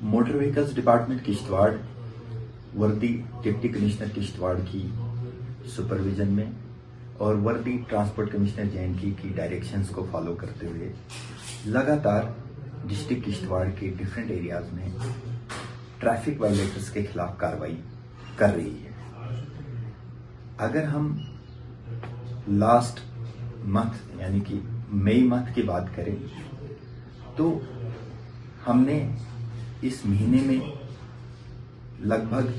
Motor vehicles department Kishtwar वर्दी deputy commissioner Kishtwar की supervision में और वर्दी ट्रांसपोर्ट कमिश्नर जे&के की डायरेक्शंस को फॉलो करते हुए लगातार डिस्ट्रिक्ट किश्तवाड़ के डिफरेंट एरियाज में ट्रैफिक वायलेटर्स के खिलाफ कार्रवाई कर रही है। अगर हम लास्ट मंथ यानी कि मई मंथ की बात करें तो हमने इस महीने में लगभग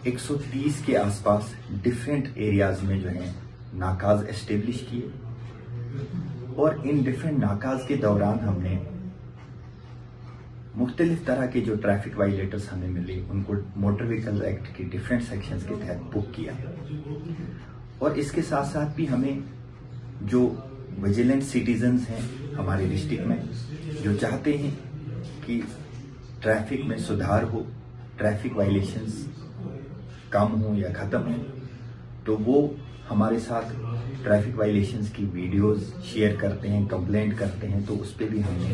130 के आसपास डिफरेंट एरियाज में जो है नाकाज एस्टेब्लिश किए और इन डिफरेंट नाकाज के दौरान हमने मुख्तलिफ तरह के जो ट्रैफिक वायलेटर्स हमें मिले उनको मोटर व्हीकल एक्ट के डिफरेंट सेक्शंस के तहत बुक किया और इसके साथ साथ भी हमें जो विजिलेंट सिटीजन्स हैं हमारे डिस्ट्रिक्ट में जो चाहते हैं कि ट्रैफिक में सुधार हो, ट्रैफिक वायलेशंस कम हो या ख़त्म हो, तो वो हमारे साथ ट्रैफिक वायलेशंस की वीडियोस शेयर करते हैं, कंप्लेंट करते हैं, तो उस पर भी हमने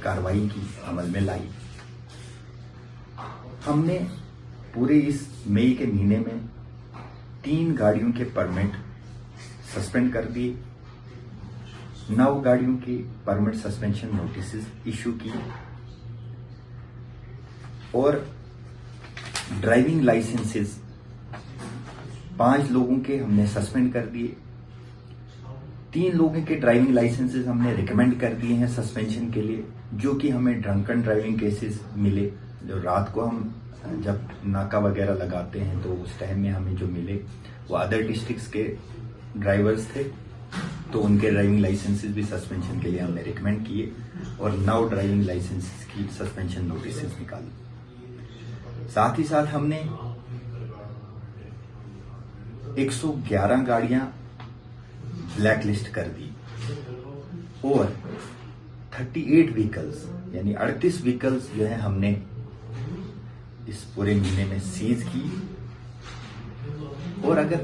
कार्रवाई की, अमल में लाई। हमने पूरे इस मई के महीने में 3 गाड़ियों के परमिट सस्पेंड कर दिए, 9 गाड़ियों की परमिट सस्पेंशन नोटिस इशू की और ड्राइविंग लाइसेंसेस 5 लोगों के हमने सस्पेंड कर दिए। 3 लोगों के ड्राइविंग लाइसेंसेस हमने रिकमेंड कर दिए हैं सस्पेंशन के लिए, जो कि हमें ड्रंकन ड्राइविंग केसेस मिले। जो रात को हम जब नाका वगैरह लगाते हैं तो उस टाइम में हमें जो मिले वो अदर डिस्ट्रिक्ट्स के ड्राइवर्स थे, तो उनके ड्राइविंग लाइसेंसेस भी सस्पेंशन के लिए हमने रिकमेंड किए और 9 ड्राइविंग लाइसेंसेस की सस्पेंशन नोटिस निकाली। साथ ही साथ हमने 111 गाड़ियां ब्लैक लिस्ट कर दी और 38 व्हीकल्स यानी 38 व्हीकल्स जो है हमने इस पूरे महीने में सीज की। और अगर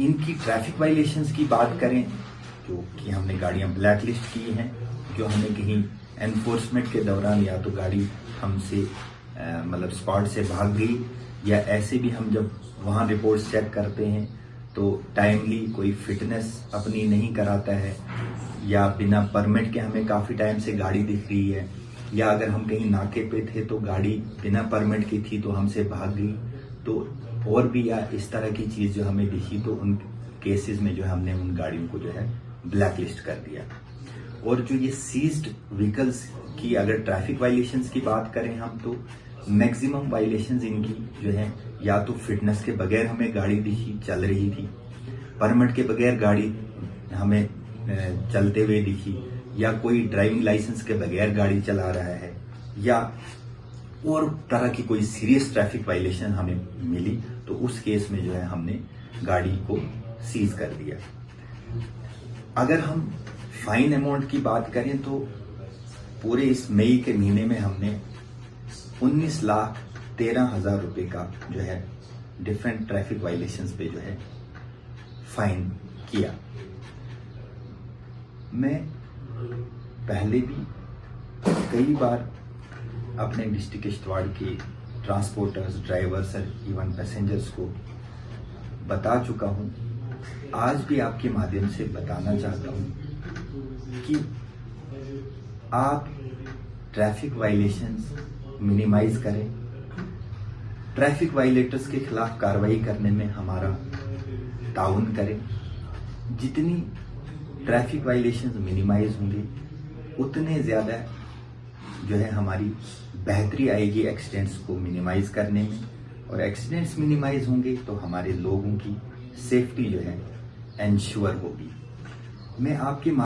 इनकी ट्रैफिक वायलेशंस की बात करें जो कि हमने गाड़ियां ब्लैक लिस्ट की हैं, जो हमें कहीं एनफोर्समेंट के दौरान या तो गाड़ी हमसे मतलब स्पॉट से भाग गई या ऐसे भी हम जब वहां रिपोर्ट्स चेक करते हैं तो टाइमली कोई फिटनेस अपनी नहीं कराता है या बिना परमिट के हमें काफी टाइम से गाड़ी दिख रही है, या अगर हम कहीं नाके पे थे तो गाड़ी बिना परमिट की थी तो हमसे भाग गई, तो और भी या इस तरह की चीज जो हमें दिखी तो उन केसेस में जो है हमने उन गाड़ियों को जो है ब्लैक लिस्ट कर दिया। और जो ये सीज्ड व्हीकल्स की अगर ट्रैफिक वायलेशंस की बात करें हम तो मैक्सिमम वायलेशंस इनकी जो है या तो फिटनेस के बगैर हमें गाड़ी दिखी चल रही थी, परमिट के बगैर गाड़ी हमें चलते हुए दिखी, या कोई ड्राइविंग लाइसेंस के बगैर गाड़ी चला रहा है, या और तरह की कोई सीरियस ट्रैफिक वायलेशन हमें मिली तो उस केस में जो है हमने गाड़ी को सीज कर दिया। अगर हम फाइन अमाउंट की बात करें तो पूरे इस मई के महीने में हमने 19,13,000 रुपए का जो है डिफरेंट ट्रैफिक वायलेशंस पे जो है फाइन किया। मैं पहले भी कई बार अपने डिस्ट्रिक्ट किश्तवाड़ के ट्रांसपोर्टर्स, ड्राइवर्स और इवन पैसेंजर्स को बता चुका हूं, आज भी आपके माध्यम से बताना चाहता हूं कि आप ट्रैफिक वायलेशंस मिनिमाइज करें, ट्रैफिक वायलेटर्स के खिलाफ कार्रवाई करने में हमारा ताउन करें। जितनी ट्रैफिक वायलेशंस मिनिमाइज होंगे उतने ज्यादा जो है हमारी बेहतरी आएगी एक्सीडेंट्स को मिनिमाइज करने में, और एक्सीडेंट्स मिनिमाइज होंगे तो हमारे लोगों की सेफ्टी जो है एंश्योर होगी। मैं आपके